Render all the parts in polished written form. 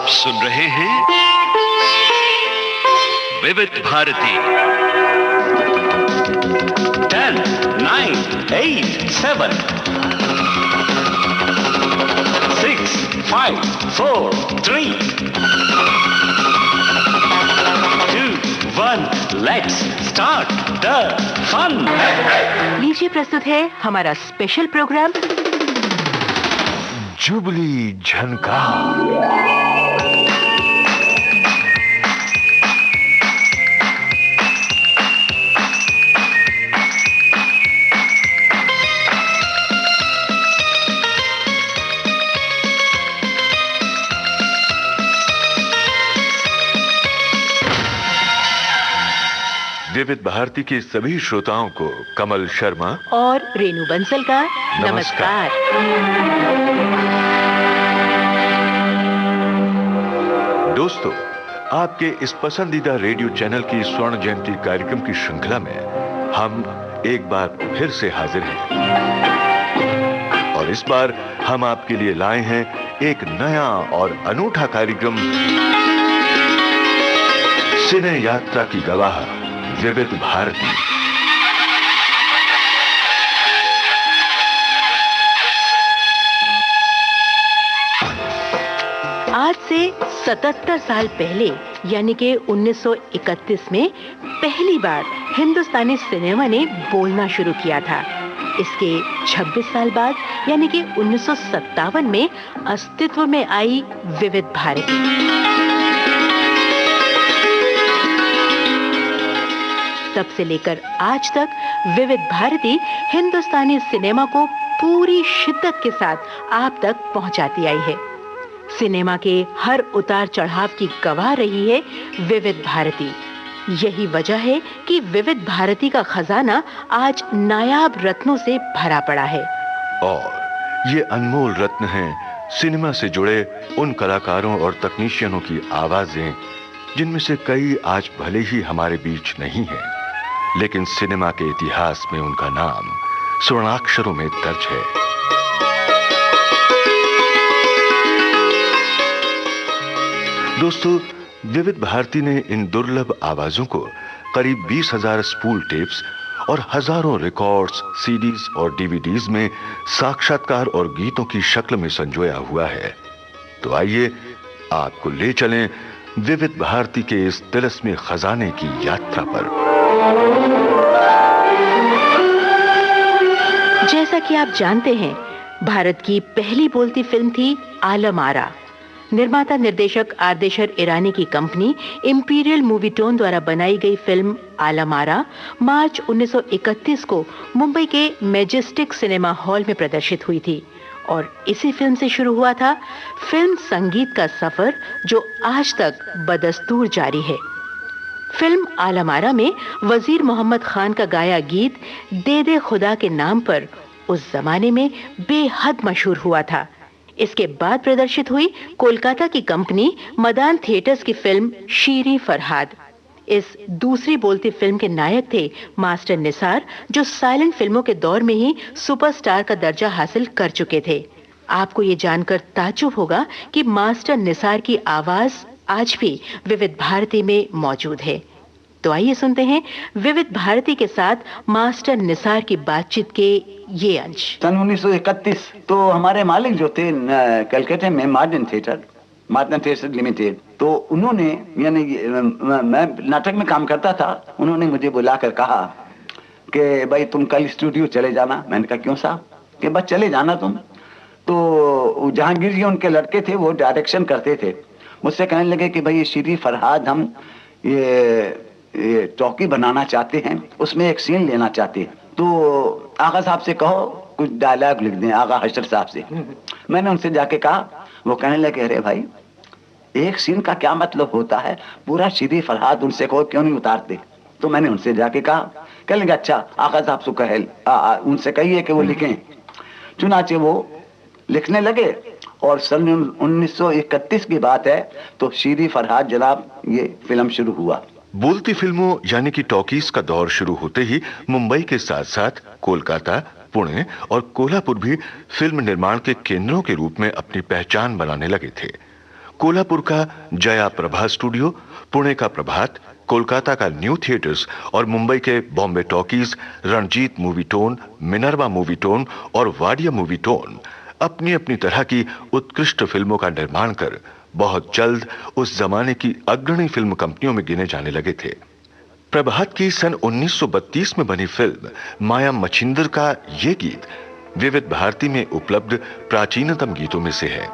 आप सुन रहे हैं विविध Bharti. 10, 9, 8, 7, 6, 5, 4, 3, 2, 1, let's start the fun. लीजिए प्रस्तुत है हमारा स्पेशल प्रोग्राम जुबली झनकार। विविध भारती के सभी श्रोताओं को कमल शर्मा और रेणु बंसल का नमस्कार। दोस्तों, आपके इस पसंदीदा रेडियो चैनल की स्वर्ण जयंती कार्यक्रम की श्रृंखला में हम एक बार फिर से हाजिर हैं और इस बार हम आपके लिए लाए हैं एक नया और अनूठा कार्यक्रम, सिने यात्रा की गवाह विविध भारती। आज से 77 साल पहले यानी कि 1931 में पहली बार हिंदुस्तानी सिनेमा ने बोलना शुरू किया था। इसके 26 साल बाद यानी कि 1957 में अस्तित्व में आई विविध भारती। तब से लेकर आज तक विविध भारती हिंदुस्तानी सिनेमा को पूरी शिद्दत के साथ आप तक पहुंचाती आई है। सिनेमा के हर उतार चढ़ाव की गवाह रही है विविध भारती। यही वजह है कि विविध भारती का खजाना आज नायाब रत्नों से भरा पड़ा है। और ये अनमोल रत्न हैं सिनेमा से जुड़े उन कलाकारों और तकनीशियनों की आवाजें जिनमें से कई आज भले ही हमारे बीच नहीं है, लेकिन सिनेमा के इतिहास में उनका नाम स्वर्णाक्षरों में दर्ज है। दोस्तों, विविध भारती ने इन दुर्लभ आवाजों को करीब 20,000 स्पूल टेप्स और हजारों रिकॉर्ड्स, सीडीज और डीवीडीज में साक्षात्कार और गीतों की शक्ल में संजोया हुआ है। तो आइए आपको ले चलें विविध भारती के इस तिलस्मी खजाने की यात्रा पर। जैसा कि आप जानते हैं, भारत की पहली बोलती फिल्म थी आलम आरा। निर्माता निर्देशक आर्देशर ईरानी की कंपनी इंपीरियल मूवीटोन द्वारा बनाई गई फिल्म आलम आरा मार्च 1931 को मुंबई के मैजेस्टिक सिनेमा हॉल में प्रदर्शित हुई थी और इसी फिल्म से शुरू हुआ था फिल्म संगीत का सफर जो आज तक बदस्तूर जारी है। फिल्म आलम आरा में वजीर मोहम्मद खान का गाया गीत दे दे खुदा के नाम पर उस जमाने में बेहद मशहूर हुआ था। इसके बाद प्रदर्शित हुई कोलकाता की कंपनी मदान थिएटर्स की फिल्म शीरी फरहाद। इस दूसरी बोलती फिल्म के नायक थे मास्टर निसार, जो साइलेंट फिल्मों के दौर में ही सुपरस्टार का दर्जा हासिल कर चुके थे। आपको ये जानकर ताज्जुब होगा कि मास्टर निसार की आवाज आज भी विविध भारती में मौजूद है। तो आइए सुनते हैं विविध भारती के साथ मास्टर निसार की बातचीत के ये अंश। सन 1931 तो हमारे मालिक जो थे कलकत्ते में मॉडर्न थिएटर लिमिटेड, तो उन्होंने, यानी मैं नाटक में काम करता था, उन्होंने मुझे बुलाकर कहा कि भाई तुम कल स्टूडियो चले जाना। मैंने कहा क्यों साहब? कि बस चले जाना तुम। तो जहांगीर जी उनके लड़के थे, वो डायरेक्शन करते थे। मुझसे कहने लगे कि भाई शीरी फरहाद हम ये टॉकी बनाना चाहते हैं, उसमें एक सीन लेना चाहते हैं, तो आगा साहब से कहो कुछ डायलॉग लिख दें, आगा हशर साहब से। मैंने उनसे जाके कहा, वो कहने लगे अरे भाई एक सीन का क्या मतलब होता है, पूरा शीरी फरहाद उनसे कहो क्यों नहीं उतारते। तो मैंने उनसे जाके कहा, कहने लगे अच्छा आगा साहब से कहे उनसे कहिए कि वो लिखें। चुनाचे वो लिखने लगे और सन 1931 की बात है, तो शीरी फरहाद जनाब ये फिल्म शुरू हुआ। बोलती फिल्मों यानी कि टॉकीज का दौर शुरू होते ही मुंबई के साथ साथ कोलकाता, पुणे और कोल्हापुर भी फिल्म निर्माण के केंद्रों के रूप में अपनी पहचान बनाने लगे थे। कोल्हापुर का जया प्रभा स्टूडियो, पुणे का प्रभात, कोलकाता का न्यू थिएटर्स और मुंबई के Bombay talkies, Ranjit movie tone, Minerva movie tone और वाडिया मूवी टोन अपनी अपनी तरह की उत्कृष्ट फिल्मों का निर्माण कर बहुत जल्द उस जमाने की अग्रणी फिल्म कंपनियों में गिने जाने लगे थे। प्रभात की सन 1932 में बनी फिल्म माया मछिंदर का ये गीत विविध भारती में उपलब्ध प्राचीनतम गीतों में से है।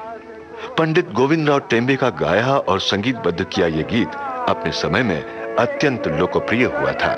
पंडित गोविंदराव टेम्बे का गाया और संगीतबद्ध किया यह गीत अपने समय में अत्यंत लोकप्रिय हुआ था।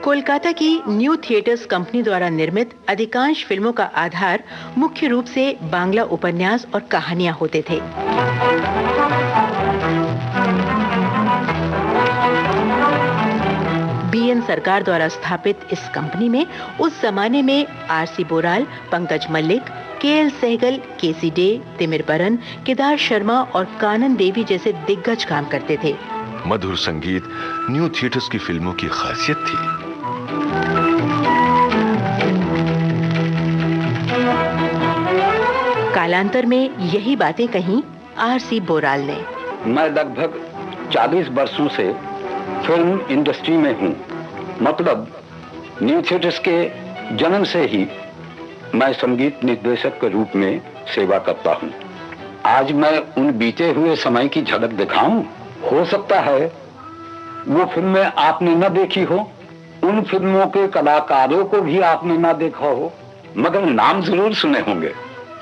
कोलकाता की न्यू थिएटर्स कंपनी द्वारा निर्मित अधिकांश फिल्मों का आधार मुख्य रूप से बांग्ला उपन्यास और कहानियां होते थे। बीएन सरकार द्वारा स्थापित इस कंपनी में उस जमाने में आरसी बोराल, पंकज मल्लिक, केएल सहगल, केसी डे, तिमिर बरन, केदार शर्मा और कानन देवी जैसे दिग्गज काम करते थे। मधुर संगीत न्यू थिएटर्स की फिल्मों की खासियत थी। कालांतर में यही बातें कहीं आरसी बोराल ने। मैं लगभग 40 वर्षों से फिल्म इंडस्ट्री में हूँ। मतलब न्यू थिएटर्स के जन्म से ही मैं संगीत निर्देशक के रूप में सेवा करता हूँ। आज मैं उन बीते हुए समय की झलक दिखाऊं। हो सकता है वो फिल्में आपने न देखी हो, उन फिल्मों के कलाकारों को भी आपने न देखा हो, मगर नाम जरूर सुने होंगे।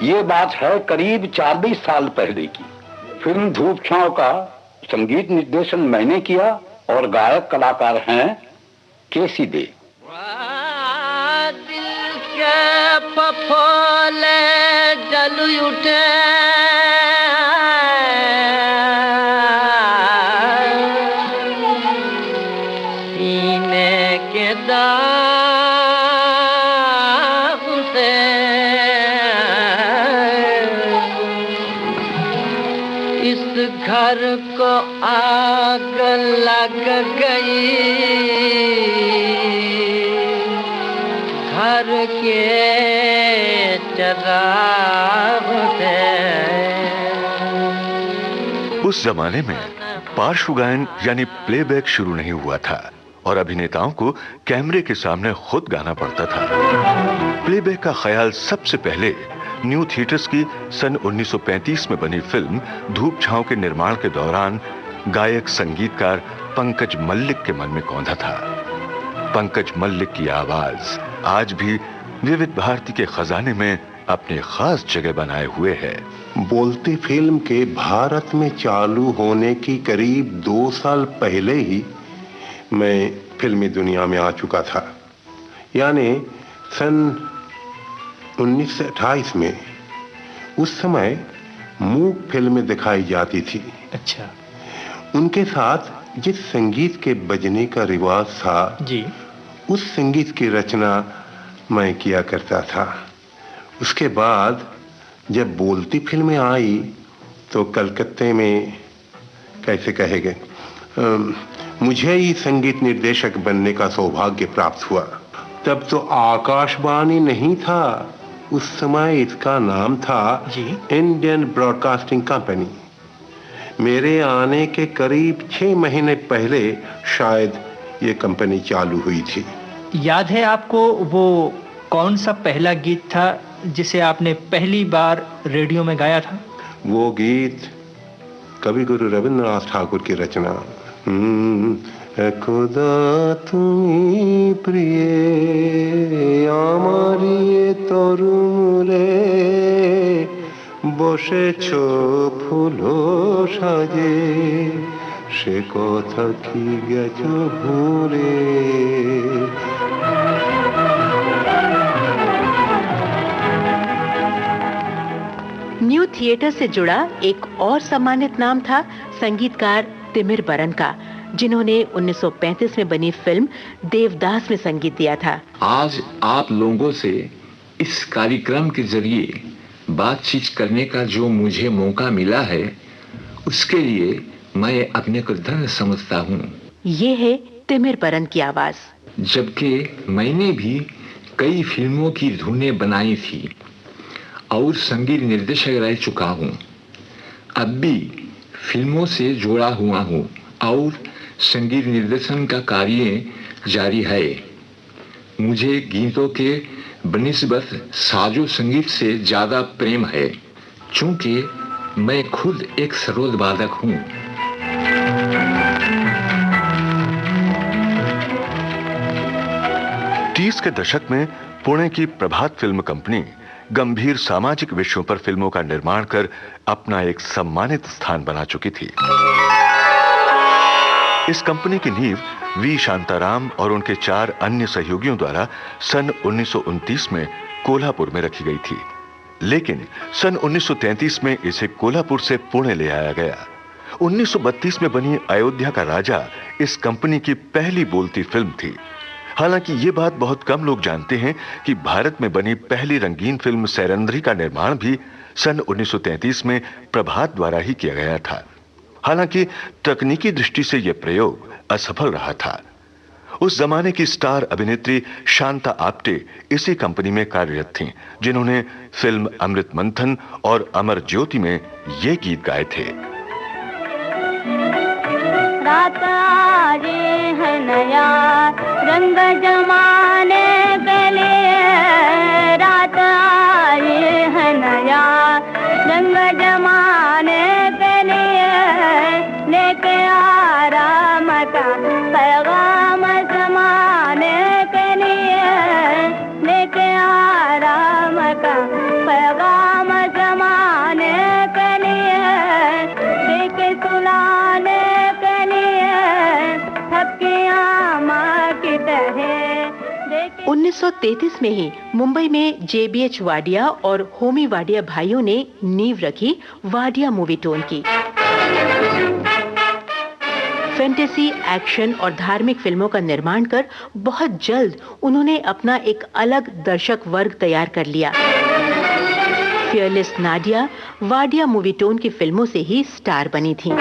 ये बात है करीब 40 साल पहले की। फिल्म धूप छांव का संगीत निर्देशन मैंने किया और गायक कलाकार हैं केसी दे। दिल के फफोले जल उठे, सीने के दाग से इस घर को आग लग गई, घर के चराग से। उस जमाने में पार्श्व गायन यानी प्लेबैक शुरू नहीं हुआ था और अभिनेताओं को कैमरे के सामने खुद गाना पड़ता था। प्लेबैक का ख्याल सबसे पहले न्यू थिएटर्स की सन 1935 में बनी फिल्म धूप छांव के निर्माण के दौरान गायक संगीतकार पंकज मल्लिक के मन में कौंधा था। पंकज मल्लिक की आवाज आज भी विविध भारती के खजाने में अपनी खास जगह बनाए हुए है। बोलती फिल्म के भारत में चालू होने की करीब 2 साल पहले ही मैं फिल्मी दुनिया में आ चुका था। यानी सन 1928 में उस समय मूक फिल्में दिखाई जाती थी। अच्छा। उनके साथ जिस संगीत के बजने का रिवाज था जी, उस संगीत की रचना मैं किया करता था। उसके बाद जब बोलती फिल्में आई तो कलकत्ते में कैसे कहेंगे, मुझे ही संगीत निर्देशक बनने का सौभाग्य प्राप्त हुआ। तब तो आकाशवाणी नहीं था, उस समय इसका नाम था इंडियन ब्रॉडकास्टिंग कंपनी। मेरे आने के करीब 6 महीने पहले शायद ये कंपनी चालू हुई थी। याद है आपको वो कौन सा पहला गीत था जिसे आपने पहली बार रेडियो में गाया था? वो गीत कवि गुरु रविंद्रनाथ ठाकुर की रचना, खुदा तुम्ही प्रिय आमारी तरुमुरे বসেছো ফুলো সাজে সে কথা কি গেছো ভুলে। थिएटर से जुड़ा एक और सम्मानित नाम था संगीतकार तिमिर बरन का, जिन्होंने 1935 में बनी फिल्म देवदास में संगीत दिया था। आज आप लोगों से इस कार्यक्रम के जरिए बातचीत करने का जो मुझे मौका मिला है, उसके लिए मैं अपने को धन्य समझता हूँ। ये है तिमिर बरन की आवाज। जबकि मैंने भी कई फिल्मों की धुनें बनाई थी और संगीत निर्देशक रह चुका हूँ। अब भी फिल्मों से जुड़ा हुआ हूँ और संगीत निर्देशन का कार्य जारी है। मुझे गीतों के बनिस्बत साजो संगीत से ज्यादा प्रेम है, चूंकि मैं खुद एक सरोद वादक हूँ। 30 के दशक में पुणे की प्रभात फिल्म कंपनी गंभीर सामाजिक विषयों पर फिल्मों का निर्माण कर अपना एक सम्मानित स्थान बना चुकी थी। इस कंपनी की नींव वी शांताराम और उनके 4 अन्य सहयोगियों द्वारा सन 1929 में कोल्हापुर में रखी गई थी, लेकिन सन 1933 में इसे कोल्हापुर से पुणे ले आया गया। 1932 में बनी अयोध्या का राजा इस कंपनी की पहली बोलती फिल्म थी। हालांकि ये बात बहुत कम लोग जानते हैं कि भारत में बनी पहली रंगीन फिल्म सैरंध्री का निर्माण भी सन 1933 में प्रभात द्वारा ही किया गया था। हालांकि तकनीकी दृष्टि से यह प्रयोग असफल रहा था। उस जमाने की स्टार अभिनेत्री शांता आप्टे इसी कंपनी में कार्यरत थीं, जिन्होंने फिल्म अमृत मंथन और अमर ज्योति में ये गीत गाए थे। रात आजे है नया रंग जमाने के लिए, रात आजे है नया रंग जमाने के लिए, लेके आराम का पैगाम जमाने के लिए, लेके आराम का पैगाम जमाने के लिए, लेके सुनाने के लिए सबकी आमा की तरह। 1933 में ही मुंबई में JBH वाडिया और होमी वाडिया भाइयों ने नींव रखी वाडिया मूवीटोन की। फैंटेसी, एक्शन और धार्मिक फिल्मों का निर्माण कर बहुत जल्द उन्होंने अपना एक अलग दर्शक वर्ग तैयार कर लिया। फियरलेस नाडिया वाडिया मूवीटोन की फिल्मों से ही स्टार बनी थी।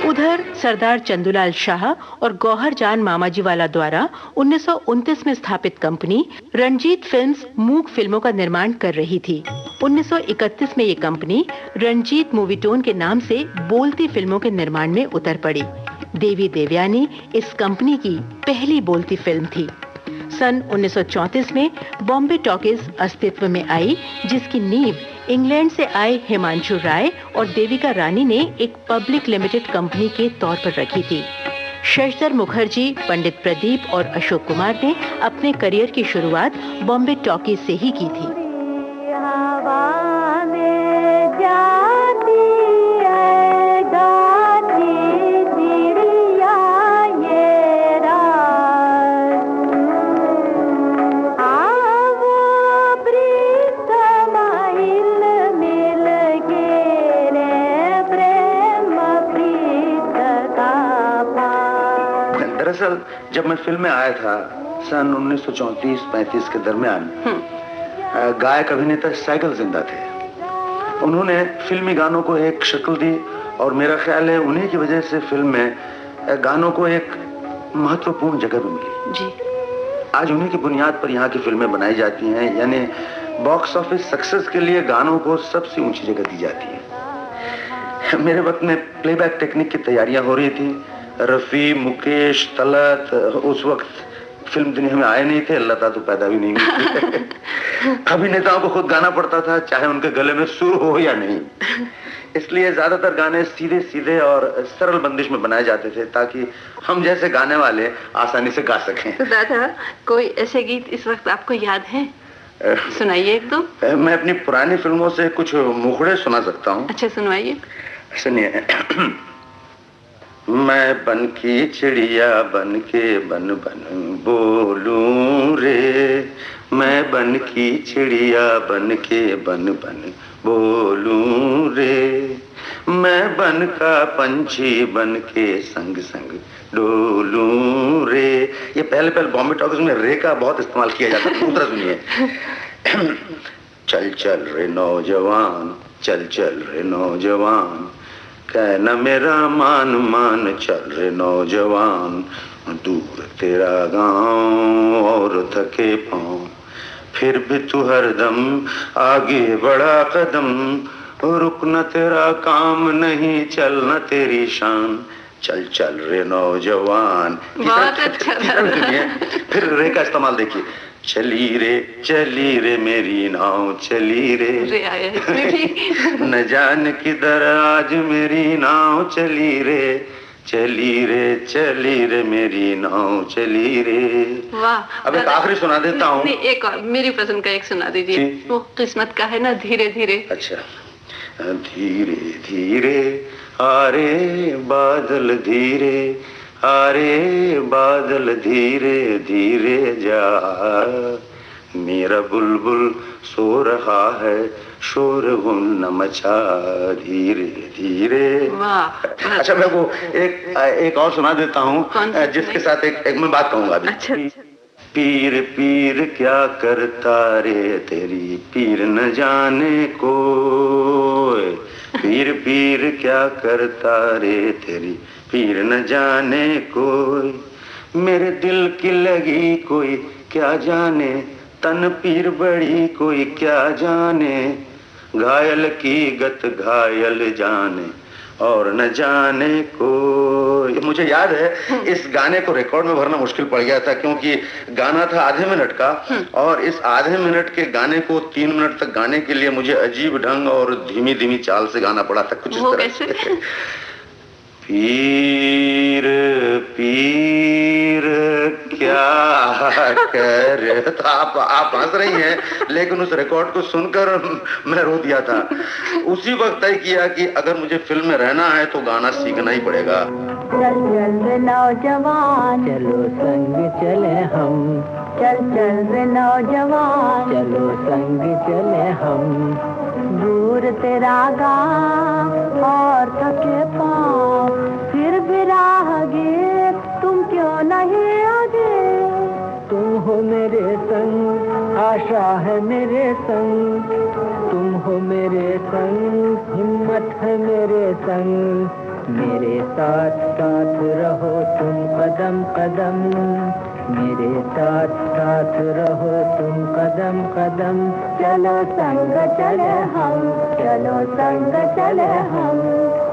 उधर सरदार चंदूलाल शाह और गौहर जान मामाजीवाला द्वारा 1929 में स्थापित कंपनी रंजीत फिल्म्स मूक फिल्मों का निर्माण कर रही थी। 1931 में ये कंपनी रंजीत मूवीटोन के नाम से बोलती फिल्मों के निर्माण में उतर पड़ी। देवी देवयानी इस कंपनी की पहली बोलती फिल्म थी। सन 1934 में बॉम्बे टॉकीज अस्तित्व में आई, जिसकी नींव इंग्लैंड से आए हिमांशु राय और देविका रानी ने एक पब्लिक लिमिटेड कंपनी के तौर पर रखी थी। शशधर मुखर्जी, पंडित प्रदीप और अशोक कुमार ने अपने करियर की शुरुआत बॉम्बे टॉकीज से ही की थी। दरअसल जब मैं फिल्म में आया था सन 1934-35 के दरमियान, गायक अभिनेता साइकिल जिंदा थे। उन्होंने फिल्मी गानों को एक शक्ल दी और मेरा ख्याल है उन्हीं की वजह से फिल्म में गानों को एक महत्वपूर्ण जगह भी मिली जी। आज उन्हीं की बुनियाद पर यहाँ की फिल्में बनाई जाती हैं, यानी बॉक्स ऑफिस सक्सेस के लिए गानों को सबसे ऊंची जगह दी जाती है। मेरे वक्त में प्लेबैक टेक्निक की तैयारियां हो रही थी। रफी, मुकेश, तलत उस वक्त फिल्म दुनिया में आए नहीं थे, लता तो पैदा भी नहीं हुई थी। अभिनेताओं को खुद गाना पड़ता था, चाहे उनके गले में सुर हो या नहीं। इसलिए ज्यादातर गाने सीधे सीधे और सरल बंदिश में बनाए जाते थे, ताकि हम जैसे गाने वाले आसानी से गा सकें। तो दादा, कोई ऐसे गीत इस वक्त आपको याद हैं? सुनाइए एक दो। मैं अपनी पुरानी फिल्मों से कुछ मुखड़े सुना सकता हूँ। अच्छा, सुनवाइए। सुनिए। मैं बन की चिड़िया बन के बन बन बोलूं रे, मैं मैं बन की चिड़िया बन के बन बन बोलूं रे, मैं बन का पंछी बन के संग संग डोलूं रे। ये पहले बॉम्बे टॉकीज में रे का बहुत इस्तेमाल किया जाता है। दूसरा सुनिए। चल चल रे नौजवान, चल चल रे नौजवान, कहना मेरा मान मान, चल रे नौजवान, दूर तेरा गांव और थके पाँव, फिर भी तू हरदम आगे बढ़ा कदम, रुकना तेरा काम नहीं, चलना तेरी शान, चल चल रे नौजवान। बहुत अच्छा फिर रे का इस्तेमाल देखिए। चली रे मेरी नाव चली रे, न जान किधर आज मेरी नाव चली रे, चली रे मेरी नाव चली रे। वाह। अब एक आखिरी सुना देता हूँ। एक और मेरी पसंद का एक सुना दीजिए। वो किस्मत का है ना, धीरे धीरे। अच्छा। धीरे धीरे आरे बादल धीरे, आरे बादल धीरे धीरे जा, मेरा बुलबुल सो रहा है शोर न मचा धीरे धीरे। अच्छा मैं वो एक और सुना देता हूँ जिसके साथ एक मैं बात कहूँगा अभी। अच्छा। पीर पीर क्या करता रे तेरी पीर न जाने कोई, पीर पीर क्या करता रे तेरी पीर न जाने कोई, मेरे दिल की लगी कोई क्या जाने, तन पीर बड़ी कोई क्या जाने, घायल की गत घायल जाने और न जाने कोई। मुझे याद है इस गाने को रिकॉर्ड में भरना मुश्किल पड़ गया था क्योंकि गाना था आधे मिनट का, और इस आधे मिनट के गाने को 3 मिनट तक गाने के लिए मुझे अजीब ढंग और धीमी धीमी चाल से गाना पड़ा था। कुछ इस तरह से। पीर पीर क्या कर, तो आप हंस रही हैं, लेकिन उस रिकॉर्ड को सुनकर मैं रो दिया था। उसी वक्त तय किया कि अगर मुझे फिल्म में रहना है तो गाना सीखना ही पड़ेगा। चल चल रे नौजवान, चलो संग चले हम, चल चल रे नौजवान, चलो संग चले हम, दूर तेरा गाँव और थके पाँव, फिर भी राहगीर तुम क्यों नहीं आगे, तुम हो मेरे संग, आशा है मेरे संग, तुम हो मेरे संग, हिम्मत है मेरे संग, मेरे साथ साथ रहो तुम कदम कदम, मेरे साथ साथ रहो तुम कदम कदम, चलो संग चले हम, चलो संग चले हम,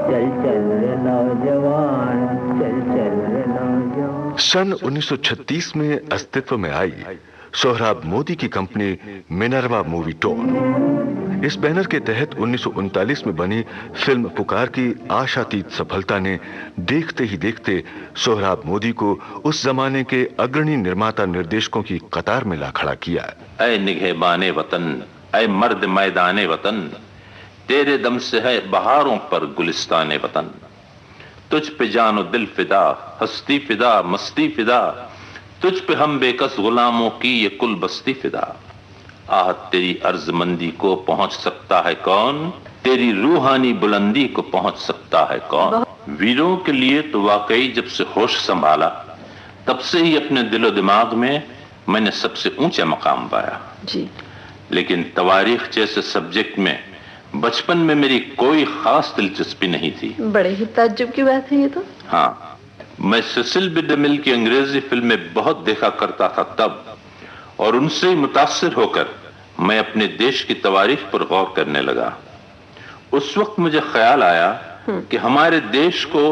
चल चल रे नौजवान, चल चल रे नौजवान। सन 1936 में अस्तित्व में आई सोहराब मोदी की कंपनी मिनर्वा मूवीटोन। इस बैनर के तहत 1939 में बनी फिल्म पुकार की आशातीत सफलता ने देखते ही देखते सोहराब मोदी को उस जमाने के अग्रणी निर्माता निर्देशकों की कतार में ला खड़ा किया। ऐ निगहबाने वतन, ऐ मर्द मैदाने वतन, तेरे दम से है बहारों पर गुलिस्ताने वतन, तुझ पे जानो दिल फिदा, हस्ती फिदा, मस्ती फिदा, तुझ पे हम बेकस गुलामों की ये कुल बस्ती फिदा। आह तेरी अर्जमंदी को पहुंच सकता है कौन, तेरी रूहानी बुलंदी को पहुंच सकता है कौन। वीरों के लिए तो वाकई जब से होश संभाला तब से ही अपने दिलो दिमाग में मैंने सबसे ऊंचा मकाम पाया जी। लेकिन तवारीख जैसे सब्जेक्ट में बचपन में मेरी कोई खास दिलचस्पी नहीं थी। बड़े ही ताज्जुब की बात है ये तो। हाँ, मैं सेसिल बी डेमिल की अंग्रेजी फिल्में बहुत देखा करता था तब, और उनसे मुतासिर होकर मैं अपने देश की तवारीख पर गौर करने लगा। उस वक्त मुझे ख्याल आया कि हमारे देश को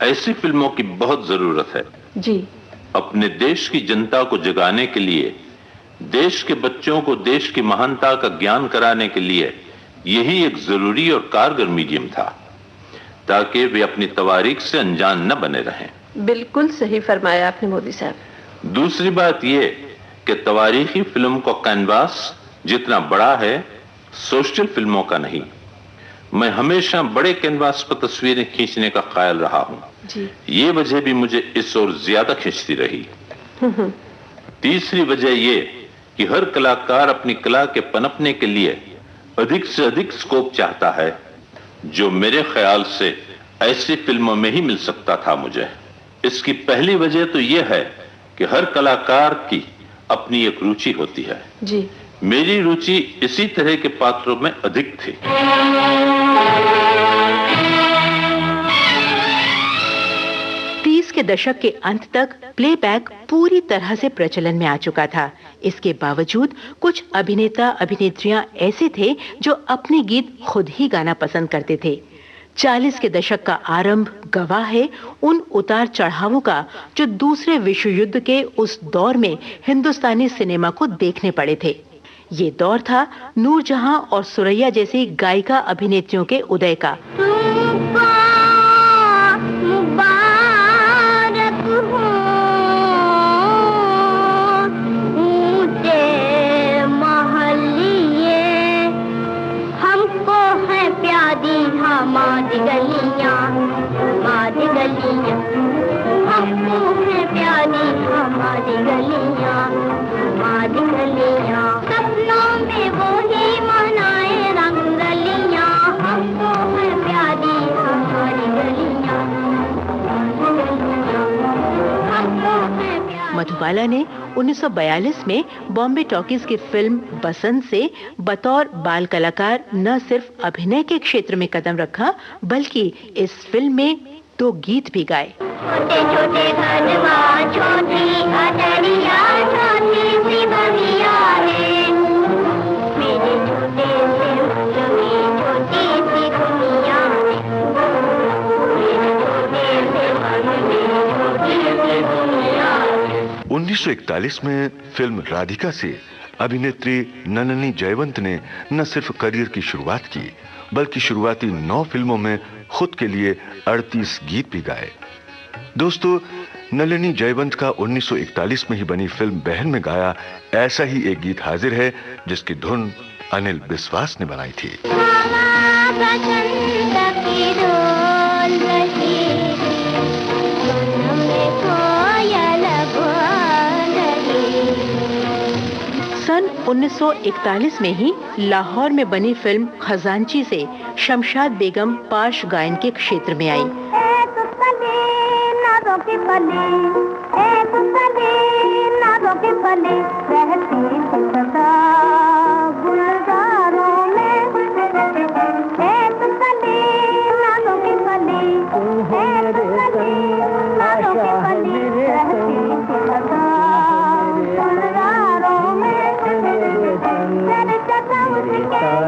ऐसी फिल्मों की बहुत जरूरत है जी। अपने देश की जनता को जगाने के लिए, देश के बच्चों को देश की महानता का ज्ञान कराने के लिए यही एक जरूरी और कारगर मीडियम था, ताकि वे अपनी तवारीख से अनजान न बने रहें। बिल्कुल सही फरमाया आपने मोदी साहब। दूसरी बात यह कि तवारीखी फिल्म का कैनवास जितना बड़ा है, सोशल फिल्मों का नहीं। मैं हमेशा बड़े कैनवास पर तस्वीरें खींचने का कायल रहा हूं जी। ये वजह भी मुझे इस ओर ज्यादा खींचती रही। तीसरी वजह यह कि हर कलाकार अपनी कला के पनपने के लिए अधिक से अधिक स्कोप चाहता है, जो मेरे ख्याल से ऐसी फिल्मों में ही मिल सकता था मुझे। इसकी पहली वजह तो यह है कि हर कलाकार की अपनी एक रुचि होती है जी। मेरी रुचि इसी तरह के पात्रों में अधिक थी। 30 के दशक के अंत तक प्लेबैक पूरी तरह से प्रचलन में आ चुका था। इसके बावजूद कुछ अभिनेता अभिनेत्रियां ऐसे थे जो अपने गीत खुद ही गाना पसंद करते थे। 40 के दशक का आरंभ गवाह है उन उतार चढ़ावों का जो दूसरे विश्व युद्ध के उस दौर में हिंदुस्तानी सिनेमा को देखने पड़े थे। ये दौर था नूरजहां और सुरैया जैसी गायिका अभिनेत्रियों के उदय का। हमारी गलियां हमको है प्यारी, हमारी गलियां सपनों में वो ही मनाए रंगलियां। हमको है प्यारी, हमारी गलियां। मधुबाला ने 1942 में बॉम्बे टॉकीज की फिल्म बसंत से बतौर बाल कलाकार न सिर्फ अभिनय के क्षेत्र में कदम रखा, बल्कि इस फिल्म में 2 गीत भी गाए। छोटे छोटे घरवा छोटी अटरिया छोटी सी बगिया है, मेरे छोटे से लगी छोटी सी दुनिया है, मेरे छोटे से मन में छोटी सी दुनिया है। 1941 में फिल्म राधिका से अभिनेत्री नलिनी जयवंत ने न सिर्फ करियर की शुरुआत की, बल्कि शुरुआती 9 फिल्मों में खुद के लिए 38 गीत भी गाए। दोस्तों, नलिनी जयवंत का 1941 में ही बनी फिल्म बहन में गाया ऐसा ही एक गीत हाजिर है, जिसकी धुन अनिल बिस्वास ने बनाई थी। सन 1941 में ही लाहौर में बनी फिल्म खजांची से शमशाद बेगम पार्श्व गायन के क्षेत्र में आई।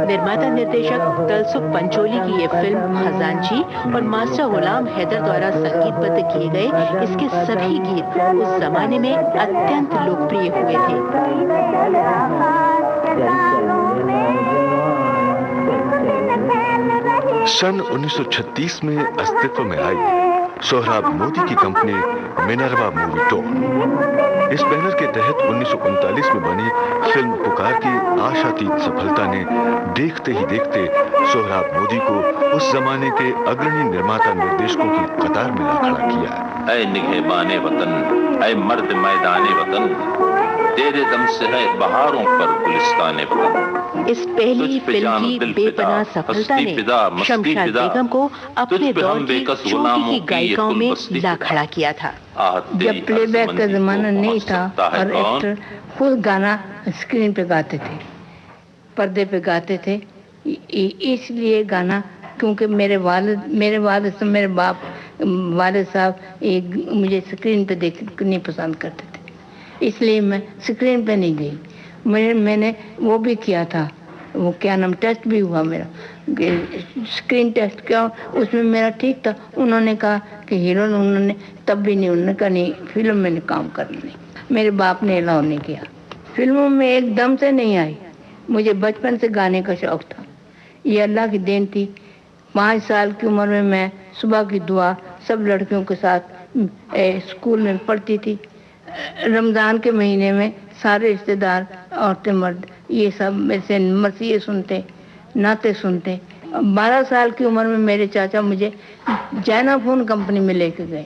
निर्माता निर्देशक तलसुख पंचोली की ये फिल्म खजांची और मास्टर गुलाम हैदर द्वारा संगीतबद्ध किए गए इसके सभी गीत उस जमाने में अत्यंत लोकप्रिय हुए थे। सन 1936 में अस्तित्व में आई सोहराब मोदी की कंपनी मिनर्वा मूवीटोन। इस बैनर के तहत 1939 में बनी फिल्म पुकार की आशातीत सफलता ने देखते ही देखते सोहराब मोदी को उस जमाने के अग्रणी निर्माता निर्देशकों की कतार में ला खड़ा किया। ऐ निगहबाने वतन, ऐ मर्द मैदाने वतन, तेरे दम से है बहारों पर गुलिस्ताने वतन। इस पहली फिल्म की बेपनाह सफलता ने शमशाद बेगम को अपने दौर की चोटी की गायिकाओं में ला खड़ा किया था। जब प्लेबैक का जमाना नहीं था और एक्टर खुद गाना स्क्रीन पे गाते थे, पर्दे पे गाते थे, इसलिए गाना, क्योंकि मेरे वालिद साहब मुझे स्क्रीन पे देखनी पसंद करते थे, इसलिए मैं स्क्रीन पे नहीं गई। मैंने वो भी किया था, वो क्या नाम, टेस्ट भी हुआ मेरा, स्क्रीन टेस्ट किया, उसमें मेरा ठीक था। उन्होंने कहा कि हीरो, उन्होंने तब भी नहीं, उन्होंने कहा नहीं, फिल्म में काम करना नहीं। मेरे बाप ने अलाउ नहीं किया। फिल्मों में एकदम से नहीं आई, मुझे बचपन से गाने का शौक था, ये अल्लाह की देन थी। 5 साल की उम्र में मैं सुबह की दुआ सब लड़कियों के साथ स्कूल में पढ़ती थी। रमज़ान के महीने में सारे रिश्तेदार, औरतें मर्द, ये सब मेरे से मसीहे सुनते, नाते सुनते। 12 साल की उम्र में मेरे चाचा मुझे जैनाफोन कंपनी में लेके गए।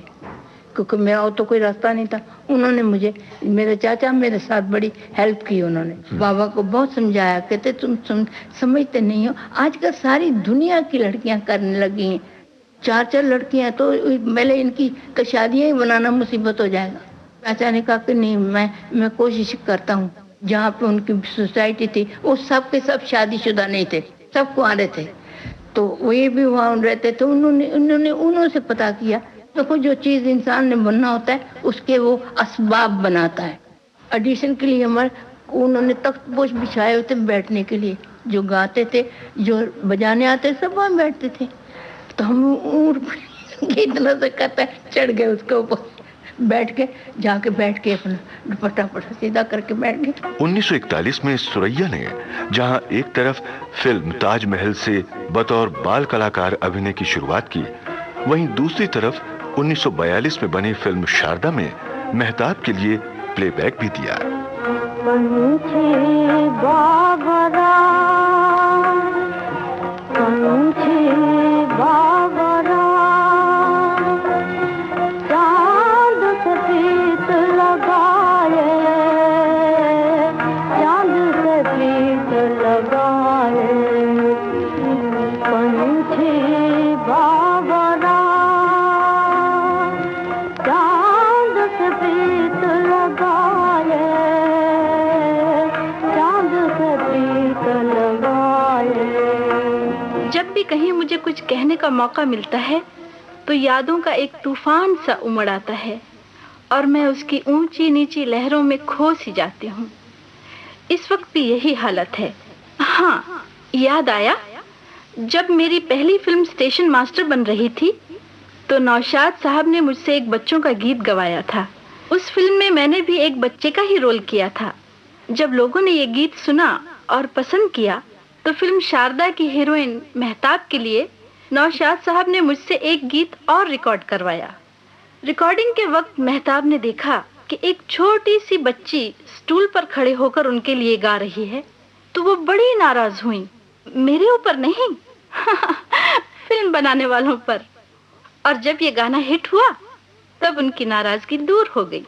क्योंकि मेरा और तो कोई रास्ता नहीं था। उन्होंने मुझे, मेरे चाचा मेरे साथ बड़ी हेल्प की उन्होंने। बाबा को बहुत समझाया, कहते तुम समझते नहीं हो, आजकल सारी दुनिया की लड़कियां करने लगी हैं, 4-4 लड़कियां, तो पहले इनकी तो शादियां ही बनाना मुसीबत हो जाएगा। चाचा ने कहा कि नहीं, मैं कोशिश करता हूँ। जहाँ पे उनकी सोसाइटी थी वो सब के सब शादीशुदा नहीं थे, सब कुंवारे थे, तो वे भी वहाँ रहते थे। उन्होंने पता किया, देखो जो चीज़ इंसान ने बनना होता है उसके वो असबाब बनाता है। ऑडिशन के लिए हमारे उन्होंने तख्तपोश बिछाए हुए थे बैठने के लिए, जो गाते थे जो बजाने आते सब वहाँ बैठते थे। तो हम इतना से कहता चढ़ गए उसके ऊपर, बैठ के जाके बैठ के अपना दुपट्टा सीधा करके बैठ गए। 1941 में सुरैया ने जहां एक तरफ फिल्म ताजमहल से बतौर बाल कलाकार अभिनय की शुरुआत की, वहीं दूसरी तरफ 1942 में बनी फिल्म शारदा में मेहताब के लिए प्लेबैक भी दिया। कहीं मुझे कुछ कहने का मौका मिलता है तो यादों का एक तूफान सा उमड़ आता है और मैं उसकी ऊंची नीची लहरों में खो सी जाती हूँ। इस वक्त भी यही हालत है। हाँ, याद आया, जब मेरी पहली फिल्म स्टेशन मास्टर बन रही थी तो नौशाद साहब ने मुझसे एक बच्चों का गीत गवाया था। उस फिल्म में मैंने भी एक बच्चे का ही रोल किया था। जब लोगों ने ये गीत सुना और पसंद किया तो फिल्म शारदा की हीरोइन मेहताब के लिए नौशाद साहब ने मुझसे एक गीत और रिकॉर्ड करवाया। रिकॉर्डिंग के वक्त मेहताब ने देखा कि एक छोटी सी बच्ची स्टूल पर खड़े होकर उनके लिए गा रही है, तो वो बड़ी नाराज हुई, मेरे ऊपर नहीं फिल्म बनाने वालों पर। और जब ये गाना हिट हुआ तब उनकी नाराजगी दूर हो गई।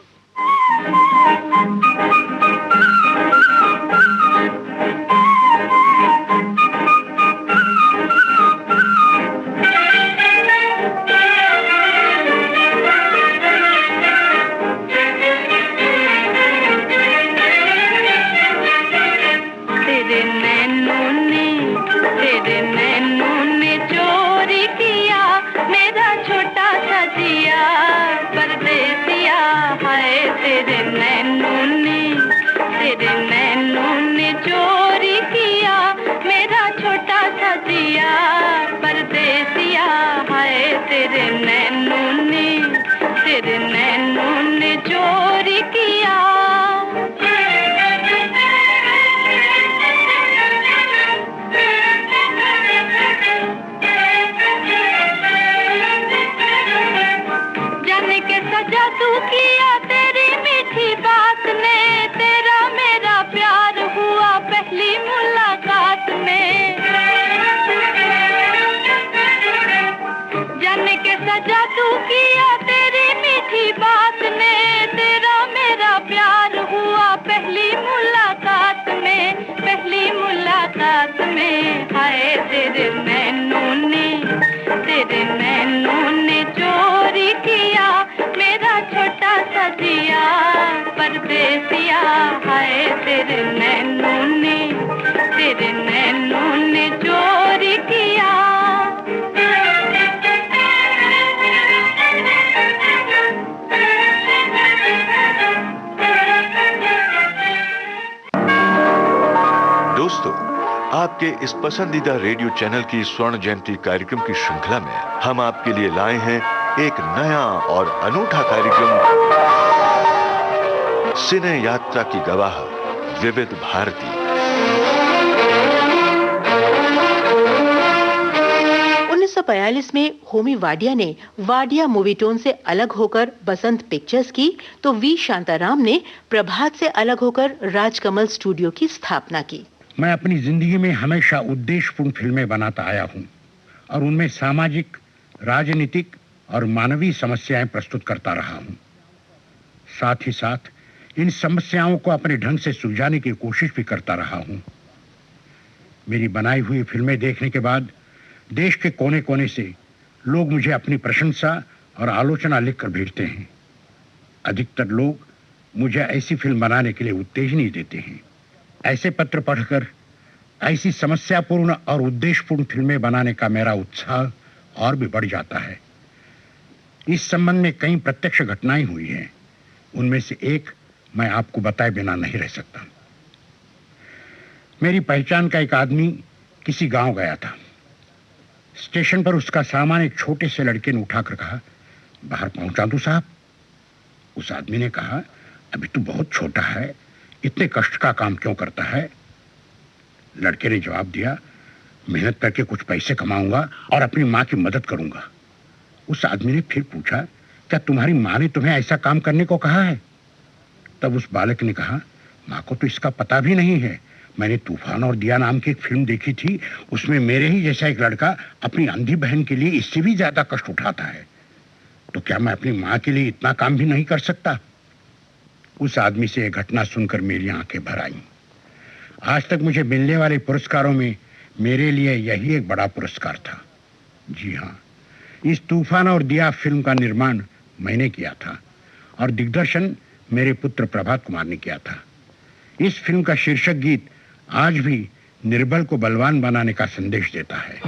दोस्तों, आपके इस पसंदीदा रेडियो चैनल की स्वर्ण जयंती कार्यक्रम की श्रृंखला में हम आपके लिए लाए हैं एक नया और अनूठा कार्यक्रम, सिने यात्रा की गवाह विविध भारती। 1942 में होमी वाडिया ने वाडिया मूवीटोन से अलग होकर बसंत पिक्चर्स की, तो वी शांताराम ने प्रभात से अलग होकर राजकमल स्टूडियो की स्थापना की। मैं अपनी जिंदगी में हमेशा उद्देश्यपूर्ण फिल्में बनाता आया हूं और उनमें सामाजिक, राजनीतिक और मानवीय समस्याएं प्रस्तुत करता रहा हूं। साथ ही साथ इन समस्याओं को अपने ढंग से सुलझाने की कोशिश भी करता रहा हूं। मेरी बनाई हुई फिल्में देखने के बाद देश के कोने कोने से लोग मुझे अपनी प्रशंसा और आलोचना लिखकर भेजते हैं। अधिकतर लोग मुझे ऐसी फिल्म बनाने के लिए उत्तेजनी देते हैं। ऐसे पत्र पढ़कर ऐसी समस्यापूर्ण और उद्देश्यपूर्ण फिल्में बनाने का मेरा उत्साह और भी बढ़ जाता है। इस संबंध में कई प्रत्यक्ष घटनाएं हुई हैं। उनमें से एक मैं आपको बताए बिना नहीं रह सकता। मेरी पहचान का एक आदमी किसी गांव गया था। स्टेशन पर उसका सामान एक छोटे से लड़के ने उठाकर कहा, बाहर पहुंचा दूं साहब? उस आदमी ने कहा, अभी तो बहुत छोटा है, इतने कष्ट का काम क्यों करता है? लड़के ने जवाब दिया, मेहनत करके कुछ पैसे कमाऊंगा और अपनी मां की मदद करूंगा। उस आदमी ने फिर पूछा, क्या तुम्हारी मां ने तुम्हें ऐसा काम करने को कहा है? तब उस बालक ने कहा, मां को तो इसका पता भी नहीं है। मैंने तूफान और दिया नाम की एक फिल्म देखी थी, उसमें मेरे ही जैसा एक लड़का अपनी अंधी बहन के लिए इससे भी ज्यादा कष्ट उठाता है। तो क्या मैं अपनी मां के लिए इतना काम भी नहीं कर सकता? उस आदमी से यह घटना सुनकर मेरी आंखें भर आईं। आज तक मुझे मिलने वाले पुरस्कारों में मेरे लिए यही एक बड़ा पुरस्कार था। जी हाँ, इस तूफान और दिया फिल्म का निर्माण मैंने किया था और दिग्दर्शन मेरे पुत्र प्रभात कुमार ने किया था। इस फिल्म का शीर्षक गीत आज भी निर्बल को बलवान बनाने का संदेश देता है।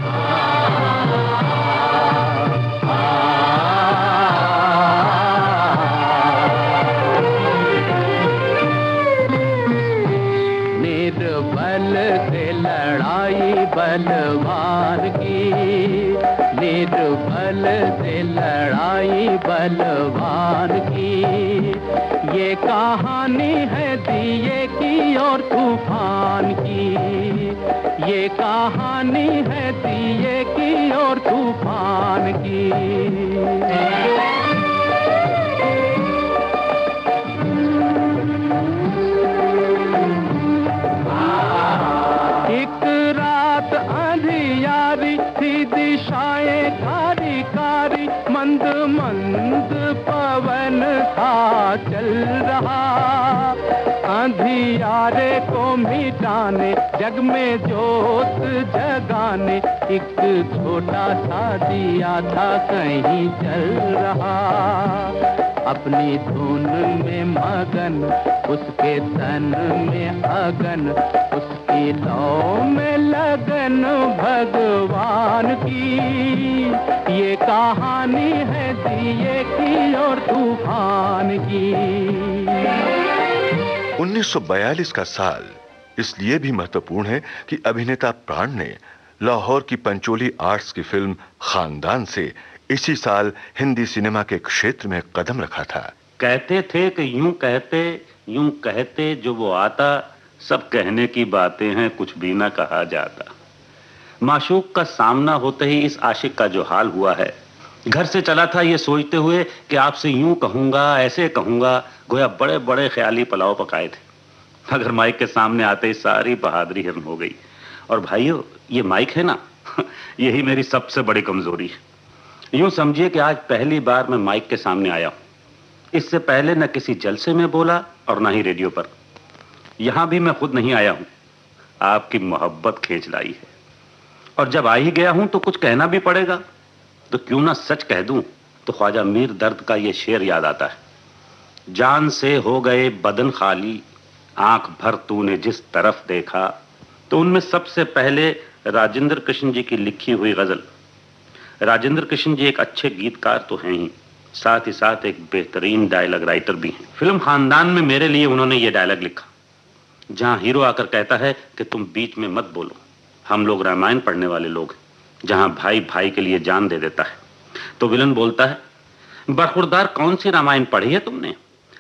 निर्बल से लड़ाई बलवान की, निर्बल से लड़ाई बलवान की, ये कहानी है दिए की और तूफान की, ये कहानी है दिए की और तूफान की। एक रात अंधियारी थी, दिशाएं कारी कारी, मंद मंद पवन था चल रहा। अंधियारे को मिटाने, जग में जोत जगाने, एक छोटा सा दिया था कहीं जल रहा। अपनी धुन में मगन, उसके तन में अगन, उसकी लौ में लगन भगवान की, ये कहानी है दिए की और तूफान की। 1942 का साल इसलिए भी महत्वपूर्ण है कि अभिनेता प्राण ने लाहौर की पंचोली आर्ट्स की फिल्म खानदान से इसी साल हिंदी सिनेमा के क्षेत्र में कदम रखा था। कहते थे कि यूं कहते जो वो आता, सब कहने की बातें हैं, कुछ भी ना कहा जाता। माशूक का सामना होते ही इस आशिक का जो हाल हुआ है, घर से चला था ये सोचते हुए कि आपसे यूं कहूंगा, ऐसे कहूंगा, गोया बड़े बड़े ख्याली पुलाव पकाए थे। मगर माइक के सामने आते ही सारी बहादुरी हिरन हो गई। और भाइयों, ये माइक है ना, यही मेरी सबसे बड़ी कमजोरी है। यूं समझिए कि आज पहली बार मैं माइक के सामने आया हूं। इससे पहले न किसी जलसे में बोला और न ही रेडियो पर। यहां भी मैं खुद नहीं आया हूं, आपकी मोहब्बत खींच लाई है। और जब आ ही गया हूं तो कुछ कहना भी पड़ेगा। तो क्यों ना सच कह दूं तो ख्वाजा मीर दर्द का ये शेर याद आता है। जान से हो गए बदन खाली, आंख भर तूने जिस तरफ देखा। तो उनमें सबसे पहले राजेंद्र कृष्ण जी की लिखी हुई गजल। राजेंद्र कृष्ण जी एक अच्छे गीतकार तो हैं ही, साथ ही साथ एक बेहतरीन डायलॉग राइटर भी हैं। फिल्म खानदान में मेरे लिए उन्होंने ये डायलॉग लिखा, जहां हीरो आकर कहता है कि तुम बीच में मत बोलो, हम लोग रामायण पढ़ने वाले लोग हैं, जहां भाई भाई के लिए जान दे देता है। तो विलन बोलता है, बरखुरदार कौन सी रामायण पढ़ी है तुमने?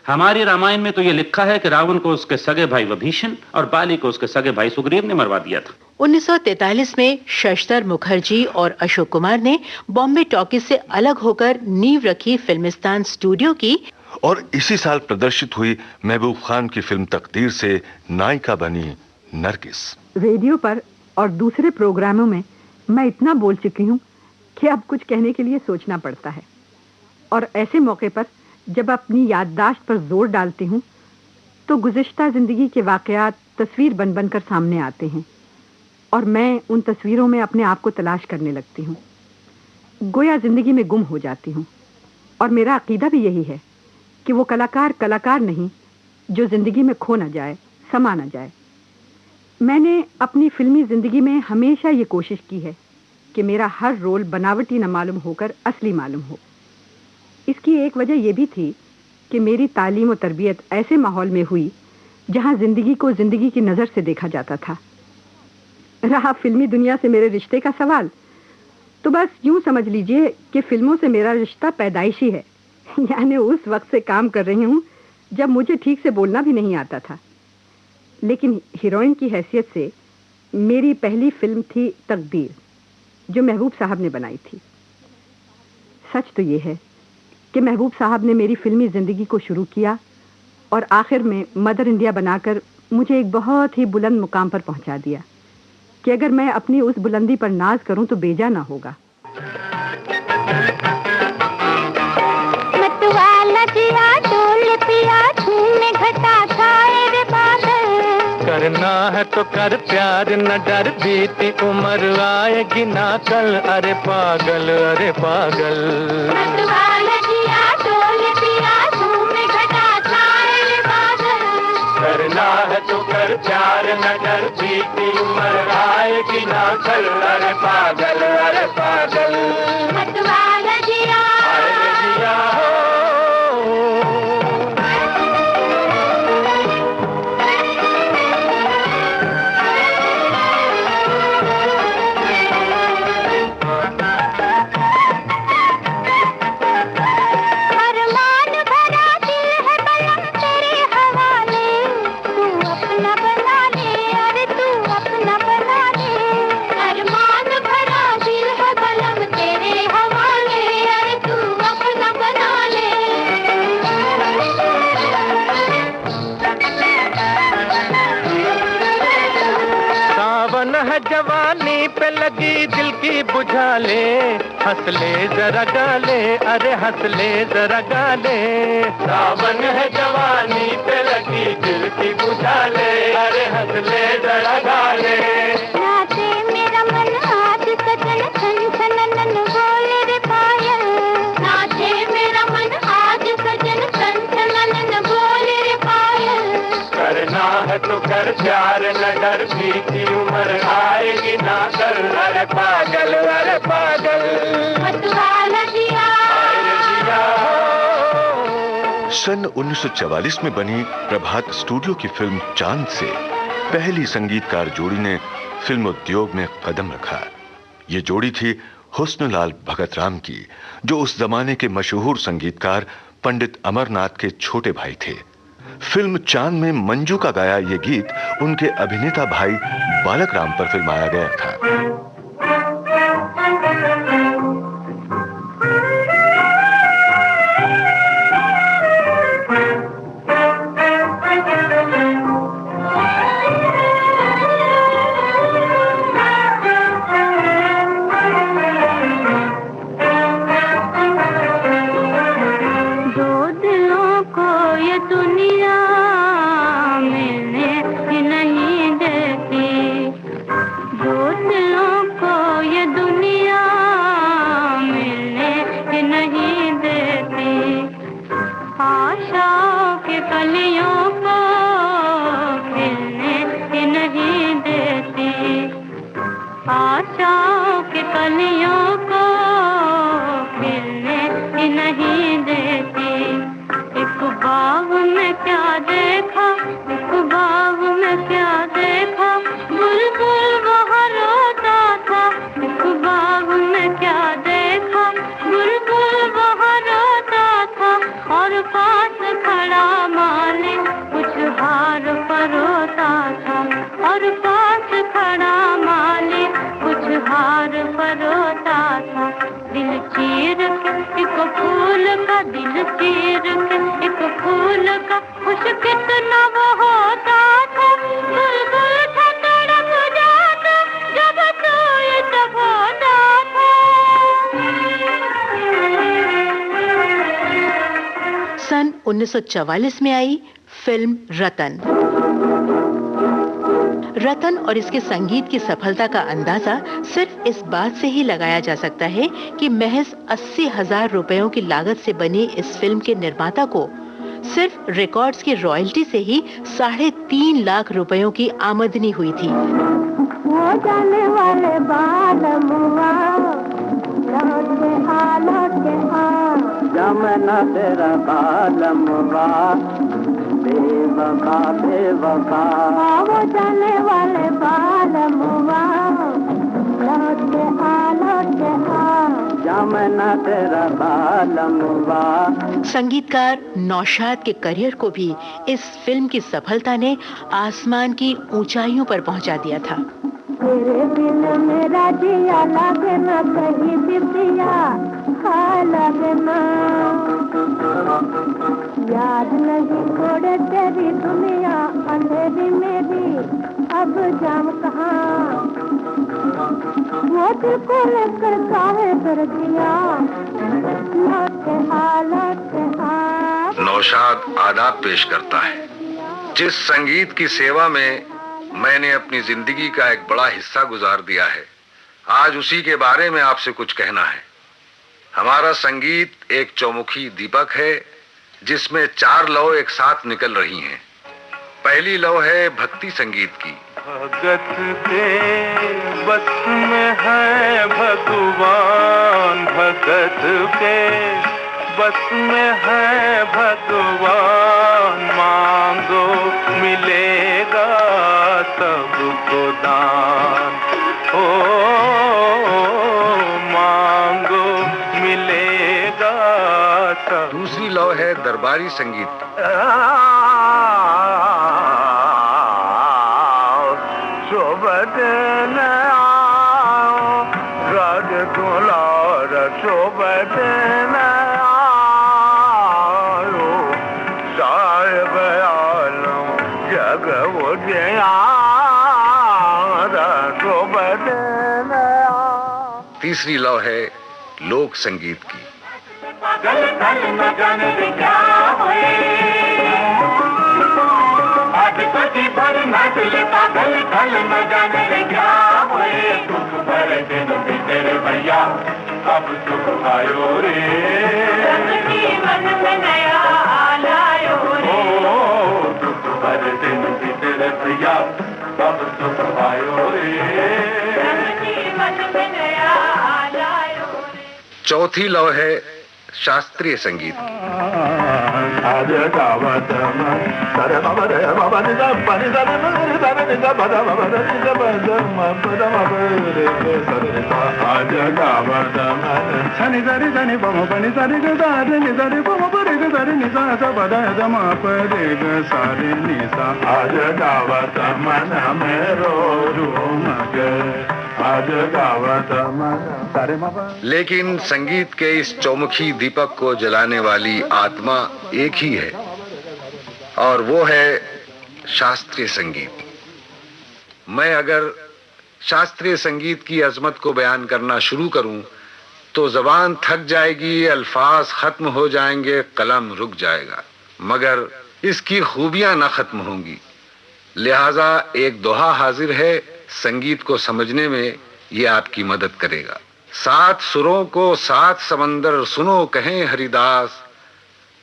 हमारी रामायण में तो ये लिखा है कि रावण को उसके सगे भाई विभीषण और बाली को उसके सगे भाई सुग्रीव ने मरवा दिया था। 1943 में शशधर मुखर्जी और अशोक कुमार ने बॉम्बे टॉकीज से अलग होकर नींव रखी फिल्मिस्तान स्टूडियो की। और इसी साल प्रदर्शित हुई महबूब खान की फिल्म तकदीर से नायिका बनी नरगिस। रेडियो पर और दूसरे प्रोग्रामों में मैं इतना बोल चुकी हूँ कि अब कुछ कहने के लिए सोचना पड़ता है। और ऐसे मौके पर जब अपनी याददाश्त पर जोर डालती हूँ तो गुज़िश्ता जिंदगी के वाक़यात तस्वीर बन बनकर सामने आते हैं और मैं उन तस्वीरों में अपने आप को तलाश करने लगती हूँ। गोया जिंदगी में गुम हो जाती हूँ। और मेरा अकीदा भी यही है कि वो कलाकार नहीं जो जिंदगी में खो न जाए, समा न जाए। मैंने अपनी फिल्मी जिंदगी में हमेशा ये कोशिश की है कि मेरा हर रोल बनावटी न मालूम होकर असली मालूम हो। इसकी एक वजह यह भी थी कि मेरी तालीम और तरबियत ऐसे माहौल में हुई जहां जिंदगी को जिंदगी की नज़र से देखा जाता था। रहा फिल्मी दुनिया से मेरे रिश्ते का सवाल, तो बस यूं समझ लीजिए कि फिल्मों से मेरा रिश्ता पैदाइशी है। यानी उस वक्त से काम कर रही हूं जब मुझे ठीक से बोलना भी नहीं आता था। लेकिन हीरोइन की हैसियत से मेरी पहली फिल्म थी तकदीर, जो महबूब साहब ने बनाई थी। सच तो ये है कि महबूब साहब ने मेरी फिल्मी जिंदगी को शुरू किया और आखिर में मदर इंडिया बनाकर मुझे एक बहुत ही बुलंद मुकाम पर पहुंचा दिया कि अगर मैं अपनी उस बुलंदी पर नाज करूं तो बेजा ना होगा। करना है तो कर प्यार, न डर बीती उम्र आएगी ना कल। अरे पागल, अरे पागल। करना है तो कर प्यार, न डर बीती उम्र आएगी ना कल। अरे पागल, अरे पागल। अरे जिया हो। जवानी पे लगी दिल की बुझा ले, हंस ले जरा गाले, अरे हंस ले जरा गाले। सावन है जवानी पे लगी दिल की बुझा ले, अरे हंस ले जरा गाले। नाचे मेरा मन आज सजन छन छनन बोले रे पायल। नाचे मेरा मन आज सजन छन छनन बोले रे पायल। करना है तो कर प्यार, न डर बीती उम्र आएगी ना कर। अरे पागल, अरे पागल। सन 1944 में बनी प्रभात स्टूडियो की फिल्म चांद से पहली संगीतकार जोड़ी ने फिल्म उद्योग में कदम रखा। ये जोड़ी थी हुस्नलाल भगत राम की, जो उस जमाने के मशहूर संगीतकार पंडित अमरनाथ के छोटे भाई थे। फिल्म चांद में मंजू का गाया ये गीत उनके अभिनेता भाई बालक राम पर फिल्माया गया था। 1944 में आई फिल्म रतन। रतन और इसके संगीत की सफलता का अंदाजा सिर्फ इस बात से ही लगाया जा सकता है कि महज 80,000 रुपयों की लागत से बनी इस फिल्म के निर्माता को सिर्फ रिकॉर्ड्स की रॉयल्टी से ही 3.5 लाख रुपयों की आमदनी हुई थी। वो जाने वाले बालमुआ, लौट के आ, जमना तेरा बालमुआ, बेवफा बेवफा। वो जाने वाले बालमुआ, लौट के आ, जमना तेरा बालमुआ। संगीतकार नौशाद के करियर को भी इस फिल्म की सफलता ने आसमान की ऊंचाइयों पर पहुंचा दिया था। तेरे बिन मेरा जिया लगे ना कहीं भी पिया, लगे ना याद नहीं छोड़े तेरी दुनिया, अंधेरी मेरी अब जाम कहाँ, वो दिल को लेकर काहे कर दिया, लौटे हालत। नौशाद आदाब पेश करता है। जिस संगीत की सेवा में मैंने अपनी जिंदगी का एक बड़ा हिस्सा गुजार दिया है, आज उसी के बारे में आपसे कुछ कहना है। हमारा संगीत एक चौमुखी दीपक है जिसमें 4 लौ एक साथ निकल रही हैं। पहली लौ है भक्ति संगीत की। भगत के बस में है भगवान, भगत के बस में है भगवान, मांगो मिलेगा सबको दान, ओ मांगो मिलेगा सब। दूसरी लौ है दरबारी संगीत। तीसरी लौ है लोक संगीत की। अब सुख आयो रे, मन में नया आलायो रे, दुख भर दिन तेरे भैया, अब सुख आयो रे, मन में नया आलायो रे। चौथी लौ है शास्त्रीय संगीत। आज गावत सरे बाबा रे बाबा नि दा पानी दा रे दा नि दा बदा बाबा रे दा बदा मा बदा बाबा रे सरे सा। आज गावत मन छनि दरी दनी बम बनी दरी ग दा रे नि दरी बम बरी ग दरी नि सा सा बदा द मा प रे ग सा रे नि सा। आज गावत मन मेरो रूमग, आज गावत मन सारे मा। लेकिन संगीत के इस चौमुखी दीपक को जलाने वाली आत्मा एक ही है और वो है शास्त्रीय संगीत। मैं अगर शास्त्रीय संगीत की अजमत को बयान करना शुरू करूं तो जबान थक जाएगी, अल्फाज खत्म हो जाएंगे, कलम रुक जाएगा, मगर इसकी खूबियां ना खत्म होंगी। लिहाजा एक दोहा हाजिर है, संगीत को समझने में ये आपकी मदद करेगा। 7 सुरों को 7 समंदर सुनो कहें हरिदास,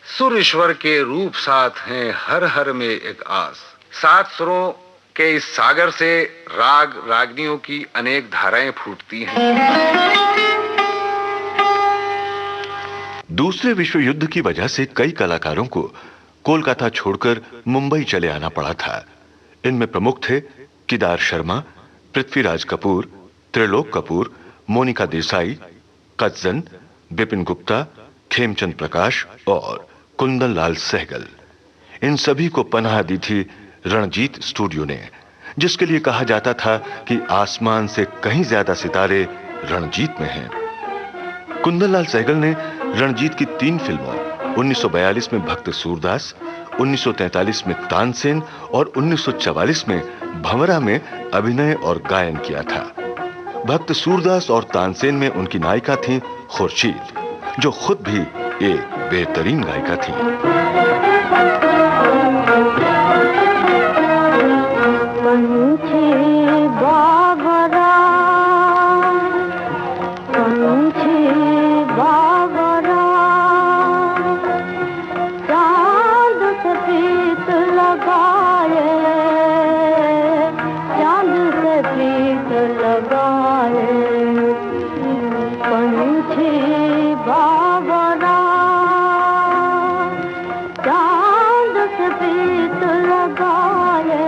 सुर ईश्वर के रूप साथ हैं हर हर में एक आस। 7 सुरों के इस सागर से राग रागनियों की अनेक धाराएं फूटती हैं। दूसरे विश्व युद्ध की वजह से कई कलाकारों को कोलकाता छोड़कर मुंबई चले आना पड़ा था। इनमें प्रमुख थे केदार शर्मा, पृथ्वीराज कपूर, त्रिलोक कपूर, मोनिका देसाई, कज्जन, बिपिन गुप्ता, खेमचंद प्रकाश और कुंदन लाल सहगल। इन सभी को पनाह दी थी रणजीत स्टूडियो ने, जिसके लिए कहा जाता था कि आसमान से कहीं ज्यादा सितारे रणजीत में हैं। कुंदन लाल सहगल ने रणजीत की 3 फिल्मों 1942 में भक्त सूरदास, 1943 में तानसेन और 1944 में भंवरा में अभिनय और गायन किया था। भक्त सूरदास और तानसेन में उनकी नायिका थी खुर्शीद, जो खुद भी एक बेहतरीन गायिका थी। पंछी बाबरा, पंछी बाबरा, चांद से प्रीत लगाए, चांद से प्रीत लगाए, पंछी बाबरा, चांद से प्रीत लगाए,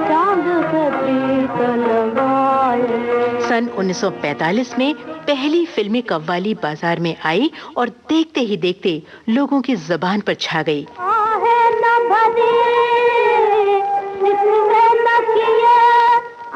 चांद से प्रीत लगाए। सन 1945 में पहली फिल्मी कव्वाली बाजार में आई और देखते ही देखते लोगों की जुबान पर छा गई। आहे न भरी इसमें न किए,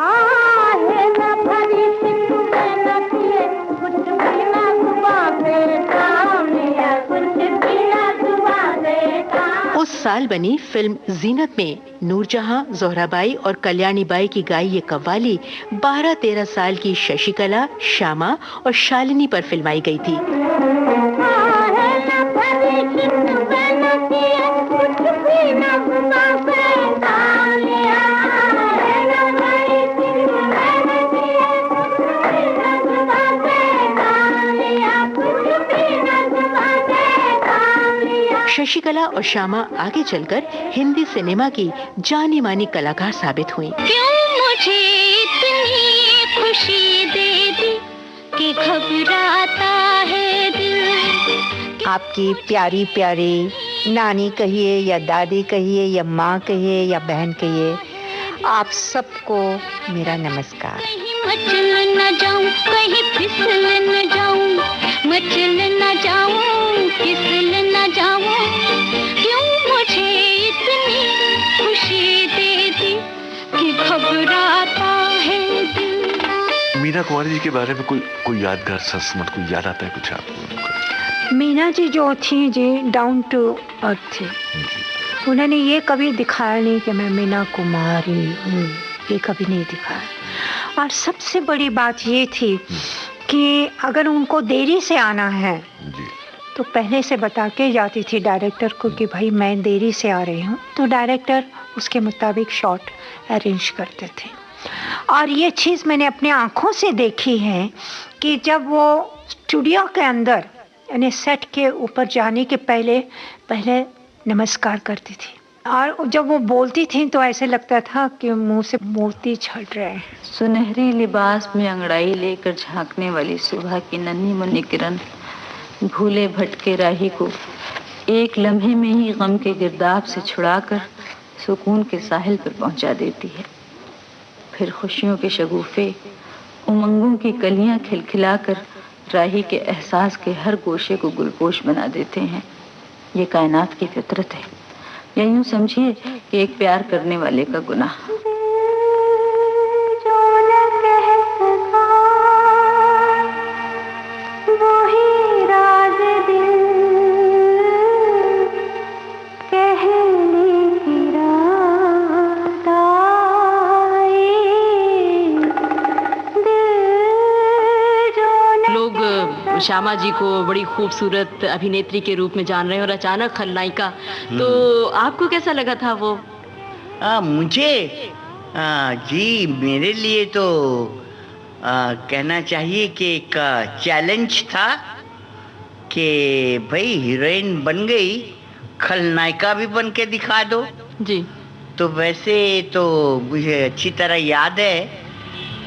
आहे न भरी इसमें न किए, कुछ भी न हुआ बेटा मियां, कुछ भी न हुआ बेटा। उस साल बनी फिल्म जीनत में नूरजहां, जोहराबाई और कल्याणीबाई की गाई ये कव्वाली 12-13 साल की शशिकला, श्यामा और शालिनी पर फिल्माई गई थी। आहे न भरी इसमें न किए, कुछ भी न हुआ बेटा मियां, आहे न भरी इसमें न किए, कुछ भी न हुआ बेटा मियां, कुछ भी न हुआ बेटा मियां। शशिकला और श्यामा आगे चलकर हिंदी सिनेमा की जानी मानी कलाकार साबित हुई। क्यों मुझे इतनी खुशी दे दी कि घबराता है दिल। आपकी प्यारी प्यारी नानी कहिए या दादी कहिए या माँ कहिए या बहन कहिए, आप सबको मेरा नमस्कार। मचल न जाऊं, कहीं फिसल न जाऊं, मचल न जाऊं, फिसल न जाऊं, क्यों मुझे इतनी खुशी दे दी कि घबराता है दिल। मीना कुमारी जी के बारे में कोई यादगार संस्मरण कोई याद आता है कुछ आपको? मीना जी जो थी जी डाउन टू अर्थ थी। उन्होंने ये कभी दिखाया नहीं कि मैं मीना कुमारी हूँ, ये कभी नहीं दिखाया। और सबसे बड़ी बात ये थी कि अगर उनको देरी से आना है तो पहले से बता के जाती थी डायरेक्टर को कि भाई मैं देरी से आ रही हूँ, तो डायरेक्टर उसके मुताबिक शॉट अरेंज करते थे। और ये चीज़ मैंने अपने आँखों से देखी है कि जब वो स्टूडियो के अंदर यानी सेट के ऊपर जाने के पहले नमस्कार करती थी, और जब वो बोलती थी तो ऐसे लगता था कि मुंह से मोती झड़ रहे हैं। सुनहरी लिबास में अंगड़ाई लेकर झांकने वाली सुबह की नन्ही मुन्नी किरण भूले भटके राही को एक लम्हे में ही गम के गिरदाब से छुड़ाकर सुकून के साहिल पर पहुंचा देती है। फिर खुशियों के शगुफे, उमंगों की कलियां खिलखिलाकर राही के एहसास के हर गोशे को गुलपोश बना देते हैं। ये कायनात की फितरत है, या यूं समझिए कि एक प्यार करने वाले का गुनाह। श्यामा जी को बड़ी खूबसूरत अभिनेत्री के रूप में जान रहे हैं और अचानक खलनायिका, तो आपको कैसा लगा था वो? मुझे जी मेरे लिए तो कहना चाहिए कि एक चैलेंज था कि भाई हीरोइन बन गई, खलनायिका भी बन के दिखा दो जी। तो वैसे तो मुझे अच्छी तरह याद है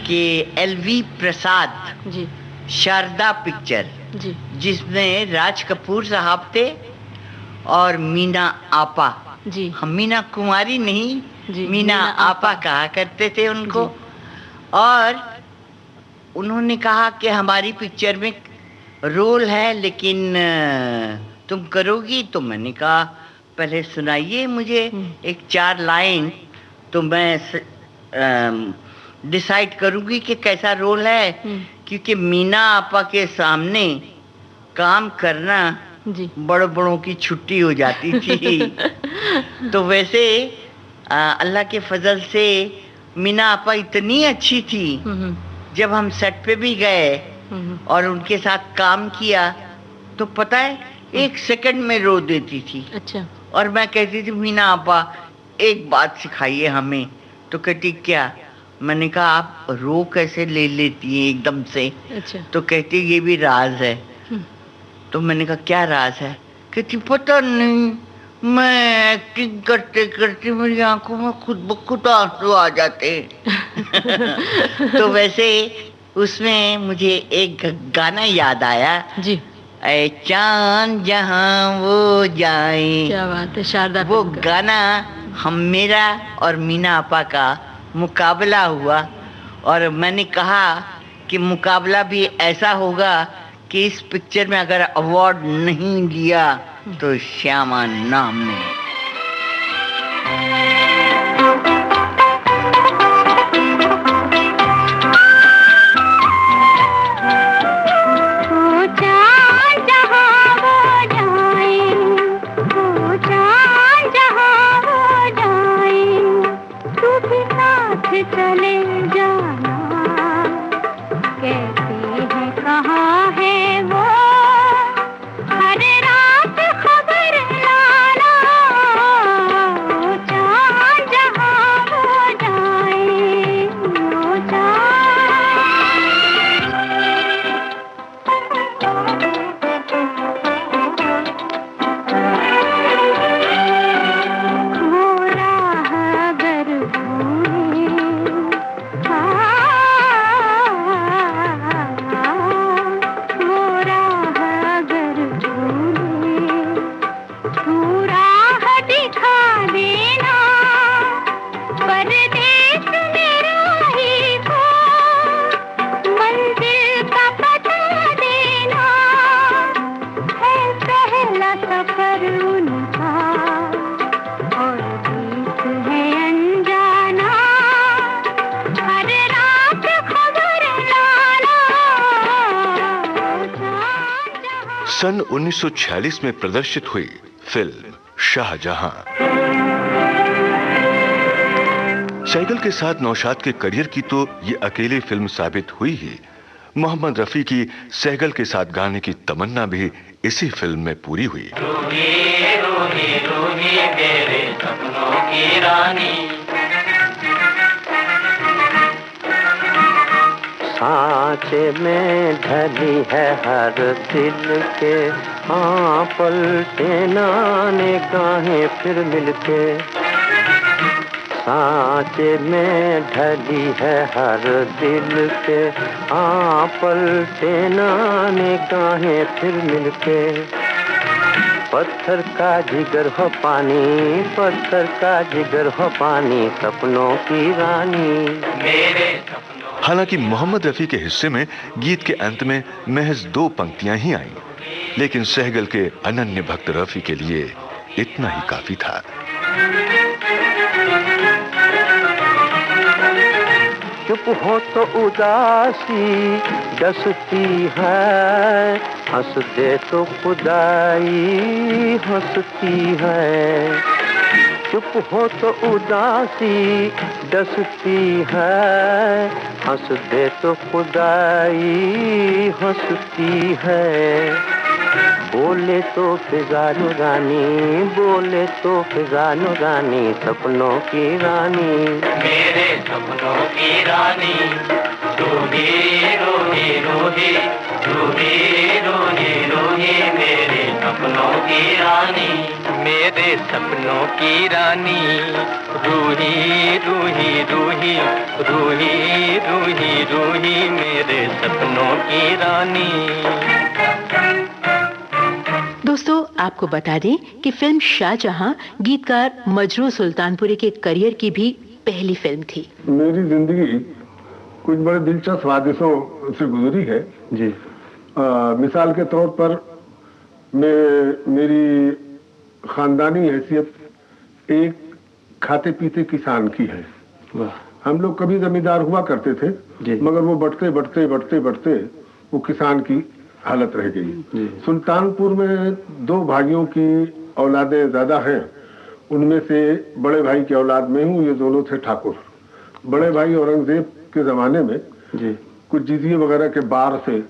कि LV प्रसाद जी शारदा पिक्चर जी, जिसमें राज कपूर साहब थे और मीना आपा जी, हम मीना कुमारी नहीं जी, मीना आपा कहा करते थे उनको। और उन्होंने कहा कि हमारी पिक्चर में रोल है लेकिन तुम करोगी? तो मैंने कहा पहले सुनाइए मुझे एक 4 लाइन, तो मैं डिसाइड करूंगी कि कैसा रोल है, क्योंकि मीना आपा के सामने काम करना बड़ों बड़ों की छुट्टी हो जाती थी। तो वैसे अल्लाह के फजल से मीना आपा इतनी अच्छी थी, जब हम सेट पे भी गए और उनके साथ काम किया तो पता है 1 सेकंड में रो देती थी। अच्छा। और मैं कहती थी मीना आपा एक बात सिखाइए हमें। तो कहती क्या? मैंने कहा आप रो कैसे ले लेती हैं एकदम से? अच्छा। तो कहती ये भी राज है। तो मैंने कहा क्या राज है? कहती पता नहीं, मैं एक्टिंग करते करते मेरी आंखों में खुद ब खुद आंसू आ जाते। तो वैसे उसमें मुझे एक गाना याद आया जी। ऐ चांद जहां वो जाए। क्या बात है, शारदा। वो गाना हम मेरा और मीना आपा का मुकाबला हुआ और मैंने कहा कि मुकाबला भी ऐसा होगा कि इस पिक्चर में अगर अवार्ड नहीं लिया तो श्यामा नाम नहीं। चले जाना, कहते हैं कहाँ है वो, हर रात खबर लाना, चाँद जहाँ वो जाए, वो सन 1946 में प्रदर्शित हुई फिल्म शाहजहां। सहगल के साथ नौशाद के करियर की तो ये अकेली फिल्म साबित हुई ही, मोहम्मद रफी की सहगल के साथ गाने की तमन्ना भी इसी फिल्म में पूरी हुई। रूही रूही रूही मेरे सपनों की रानी, सांचे में ढली है हर दिल के, हाँ पलटे ना निगाहें फिर मिलके, सांचे में ढली है हर दिल के, हाँ पलटे ना निगाहें फिर मिलके, पत्थर का जिगर हो पानी, पत्थर का जिगर हो पानी, सपनों की रानी मेरे। हालांकि मोहम्मद रफी के हिस्से में गीत के अंत में महज 2 पंक्तियां ही आईं, लेकिन सहगल के अनन्य भक्त रफी के लिए इतना ही काफी था। चुप हो तो उदासी डसती है, हंस दे तो खुदाई हंसती है, चुप हो तो उदासी डसती है, हंस दे तो खुदाई हंसती है, बोले तो फिजा रानी, बोले तो फिजा रानी, सपनों की रानी मेरे सपनों की रानी, रूही रूही रूही रूही रूही रूही मेरे सपनों की रानी, मेरे सपनों की रानी, रूही रूही रूही रूही रूही रूही मेरे सपनों की रानी। दोस्तों, आपको बता दें कि फिल्म शाहजहां गीतकार मजरू सुल्तानपुरी के करियर की भी पहली फिल्म थी। मेरी जिंदगी कुछ बड़े दिलचस्प हादसों से गुजरी है जी। मिसाल के तौर पर मेरी खानदानी हैसियत एक खाते पीते किसान की है। हम लोग कभी जमींदार हुआ करते थे, मगर वो बढ़ते बढ़ते बढ़ते बढ़ते वो किसान की हालत रह गई। सुल्तानपुर में 2 भाइयों की औलादें ज्यादा हैं, उनमें से बड़े भाई की औलाद में हूँ, ये दोनों थे ठाकुर। बड़े भाई औरंगजेब के जमाने में कुछ जिजिये वगैरह के बार से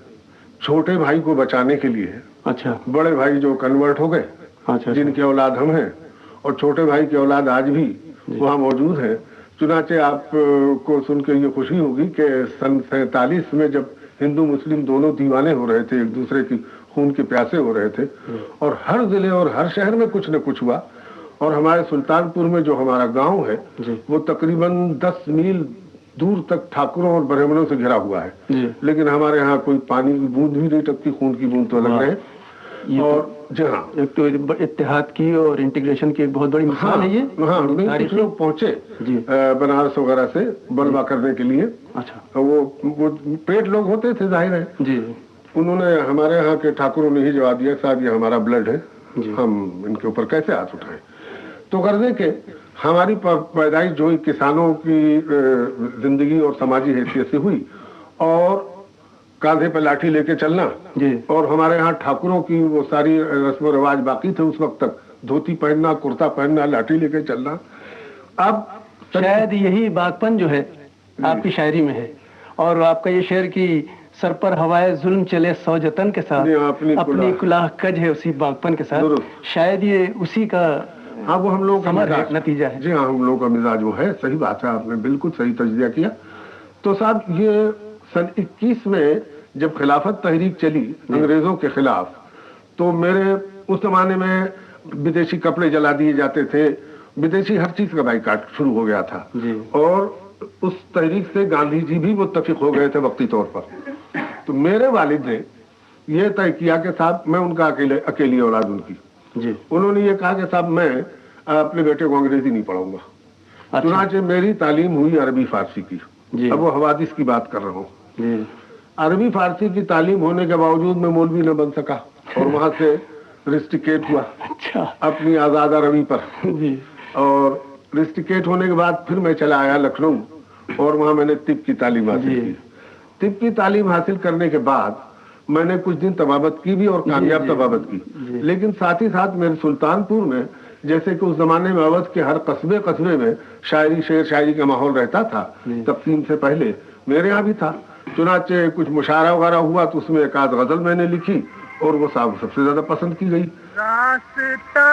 छोटे भाई को बचाने के लिए बड़े भाई जो कन्वर्ट हो गए, जिनकी औलाद हम हैं, और छोटे भाई की औलाद आज भी वहाँ मौजूद हैं। चुनाचे आप को सुन के ये खुशी होगी कि सन 47 में जब हिंदू मुस्लिम दोनों दीवाने हो रहे थे, एक दूसरे की खून के प्यासे हो रहे थे, और हर जिले और हर शहर में कुछ न कुछ हुआ। और हमारे सुल्तानपुर में जो हमारा गांव है वो तकरीबन 10 मील दूर तक ठाकुरों और ब्राह्मणों से घिरा हुआ है, लेकिन हमारे यहाँ कोई पानी की बूंद भी नहीं टपकी, खून की बूंद तो अलग रहे। और जी हाँ, एक तो इत्तेहाद की और इंटीग्रेशन की एक बहुत बड़ी मिसाल है ये। हाँ, कुछ लोग पहुंचे बनारस वगैरह से बलवा करने के लिए। अच्छा, वो पेट लोग होते थे, जाहिर है जी। उन्होंने हमारे यहाँ के ठाकुरों ने ही जवाब दिया, साहब ये हमारा ब्लड है, हम इनके ऊपर कैसे हाथ उठाएं। तो करने के हमारी पैदाइश जो किसानों की जिंदगी और समाजी हैसियत से हुई, और कांधे पे लाठी लेके चलना जी। और हमारे यहाँ ठाकुरों की वो सारी रस्म रिवाज बाकी थे उस वक्त तक, धोती पहनना, कुर्ता पहनना, लाठी लेके चलना। अब शायद यही बागपन जो है आपकी शायरी में है, और आपका ये शेर की सर पर हवाए जुल्म चले 100 जतन के साथ, अपनी कुलाह कज है उसी बागपन के साथ, शायद ये उसी का हाँ वो हम लोग का नतीजा है। जी हाँ, हम लोग का मिजाज वो है। सही बात है, आपने बिल्कुल सही तजजिया किया। तो साहब ये सन 21 में जब खिलाफत तहरीक चली अंग्रेजों के खिलाफ, तो मेरे उस जमाने में विदेशी कपड़े जला दिए जाते थे, विदेशी हर चीज का बाइकाट शुरू हो गया था जी। और उस तहरीक से गांधी जी भी मुत्तफिक हो गए थे वक्ती तौर पर। तो मेरे वालिद ने यह तय किया कि साहब मैं उनका अकेली औलाद उनकी जी। उन्होंने ये कहा कि साहब मैं अपने बेटे को अंग्रेजी नहीं पढ़ाऊंगा। अच्छा। चुनाचे मेरी तालीम हुई अरबी फारसी की। अब वो हवादिस की बात कर रहा हूँ। अरबी फारसी की तालीम होने के बावजूद मैं मौलवी न बन सका, और वहां से रिस्ट्रिकेट हुआ अपनी आजाद अरबी पर जी। और रिस्ट्रिकेट होने के बाद फिर मैं चला आया लखनऊ, और वहां मैंने तिब की तालीम हासिल की। तिब की तालीम हासिल करने के बाद मैंने कुछ दिन तबाबत की भी, और कामयाब तबाबत की। लेकिन साथ ही साथ मेरे सुल्तानपुर में, जैसे कि उस जमाने में अवध के हर कस्बे कस्बे में शायरी शेर शायरी का माहौल रहता था, तक़सीम से पहले मेरे यहाँ भी था। चुनाचे कुछ मुशायरा वगैरह हुआ तो उसमें एक आध गजल मैंने लिखी, और वो साहब सबसे ज्यादा पसंद की गई। रास्ता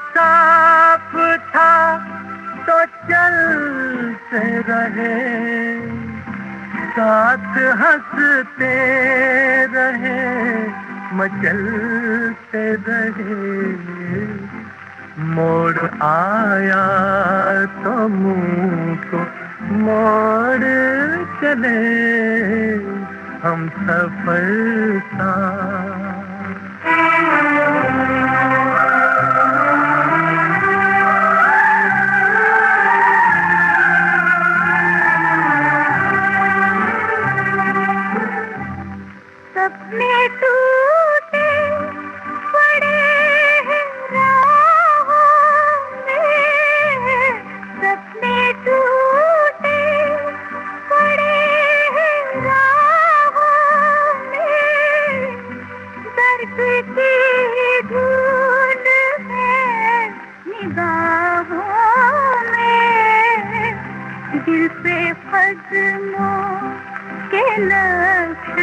साफ था तो चलते रहे, साथ हंसते रहे, मचलते रहे, मोड़ आया तो मुंह को मोड़ चले हम सफर सा। सपने टूटे पड़े हैं राहों में, सपने टूटे पड़े हैं राहों में, दर्द की धुन है निगाहों में, दिल पे फ़ज़लों के नक्श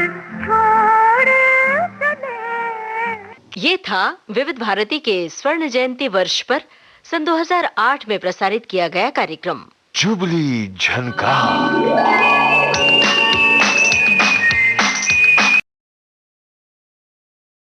छोड़ चले। ये था विविध भारती के स्वर्ण जयंती वर्ष पर सन 2008 में प्रसारित किया गया कार्यक्रम जुबली झनकार।